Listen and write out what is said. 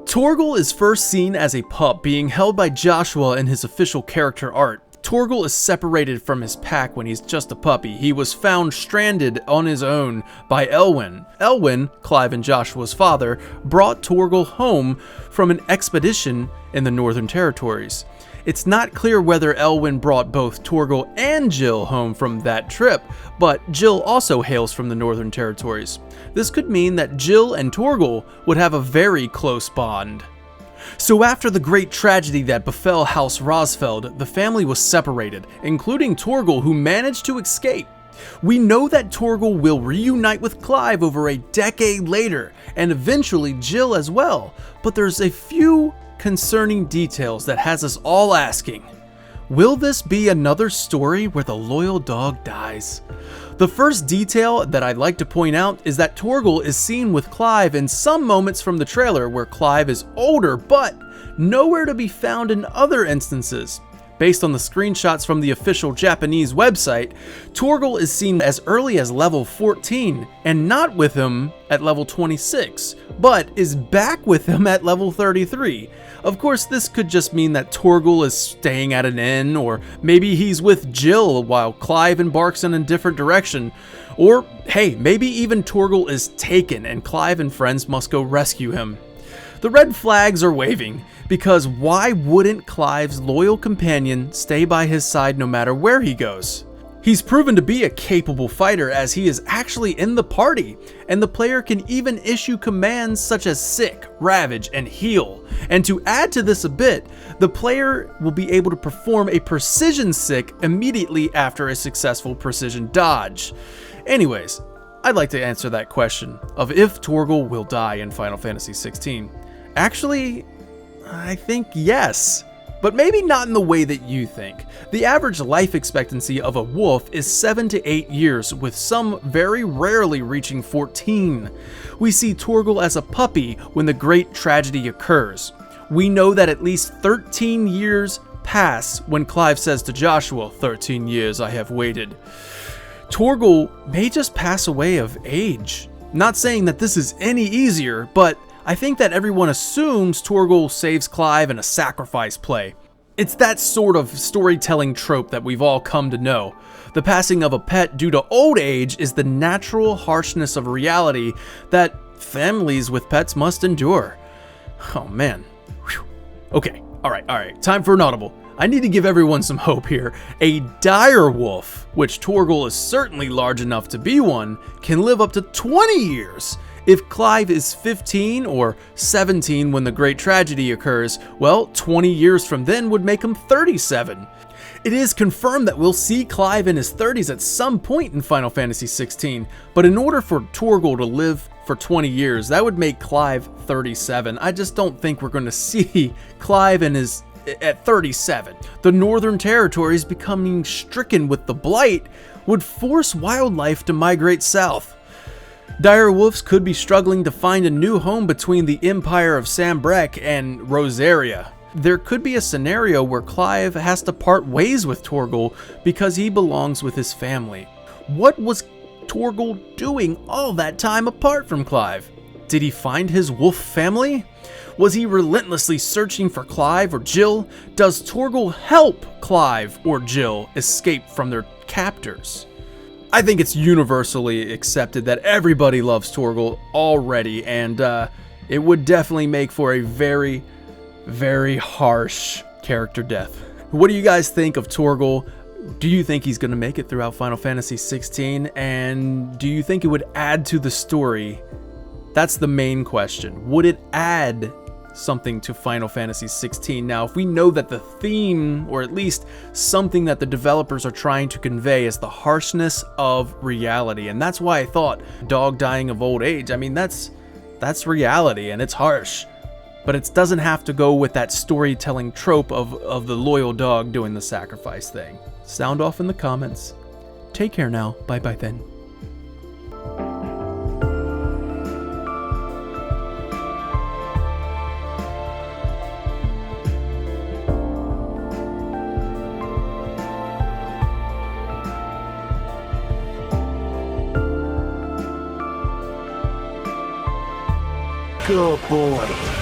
Torgal is first seen as a pup being held by Joshua in his official character art. Torgal is separated from his pack when he's just a puppy. He was found stranded on his own by Elwyn. Elwyn, Clive and Joshua's father, brought Torgal home from an expedition in the Northern Territories. It's not clear whether Elwyn brought both Torgal and Jill home from that trip, but Jill also hails from the Northern Territories. This could mean that Jill and Torgal would have a very close bond. So after the great tragedy that befell House Rosfeld, the family was separated, including Torgal, who managed to escape. We know that Torgal will reunite with Clive over a decade later, and eventually Jill as well, but there's a few concerning details that has us all asking, will this be another story where the loyal dog dies? The first detail that I'd like to point out is that Torgal is seen with Clive in some moments from the trailer where Clive is older, but nowhere to be found in other instances. Based on the screenshots from the official Japanese website, Torgal is seen as early as level 14 and not with him at level 26, but is back with him at level 33. Of course, this could just mean that Torgal is staying at an inn, or maybe he's with Jill while Clive embarks in a different direction. Or, hey, maybe even Torgal is taken and Clive and friends must go rescue him. The red flags are waving, because why wouldn't Clive's loyal companion stay by his side no matter where he goes? He's proven to be a capable fighter as he is actually in the party, and the player can even issue commands such as sick, ravage, and heal. And to add to this a bit, the player will be able to perform a precision sick immediately after a successful precision dodge. Anyways, I'd like to answer that question of if Torgal will die in Final Fantasy XVI. Actually, I think yes. But maybe not in the way that you think. The average life expectancy of a wolf is 7 to 8 years, with some very rarely reaching 14. We see Torgal as a puppy when the great tragedy occurs. We know that at least 13 years pass when Clive says to Joshua, 13 years I have waited. Torgal may just pass away of age. Not saying that this is any easier, but I think that everyone assumes Torgal saves Clive in a sacrifice play. It's that sort of storytelling trope that we've all come to know. The passing of a pet due to old age is the natural harshness of reality that families with pets must endure. Oh man. Whew. Okay, alright, time for an audible. I need to give everyone some hope here. A dire wolf, which Torgal is certainly large enough to be one, can live up to 20 years. If Clive is 15 or 17 when the great tragedy occurs, well, 20 years from then would make him 37. It is confirmed that we'll see Clive in his 30s at some point in Final Fantasy XVI, but in order for Torgal to live for 20 years, that would make Clive 37. I just don't think we're going to see Clive at 37. The Northern Territories becoming stricken with the Blight would force wildlife to migrate south. Dire wolves could be struggling to find a new home between the Empire of Sambrek and Rosaria. There could be a scenario where Clive has to part ways with Torgal because he belongs with his family. What was Torgal doing all that time apart from Clive? Did he find his wolf family? Was he relentlessly searching for Clive or Jill? Does Torgal help Clive or Jill escape from their captors? I think it's universally accepted that everybody loves Torgal already, and it would definitely make for a very, very harsh character death. What do you guys think of Torgal? Do you think he's going to make it throughout Final Fantasy XVI? And do you think it would add to the story? That's the main question. Would it add something to Final Fantasy XVI? Now, if we know that the theme, or at least something that the developers are trying to convey, is the harshness of reality, and that's why I thought dog dying of old age, I mean, that's reality and it's harsh, but it doesn't have to go with that storytelling trope of the loyal dog doing the sacrifice thing. Sound off in the comments. Take care now. Bye then. Good boy.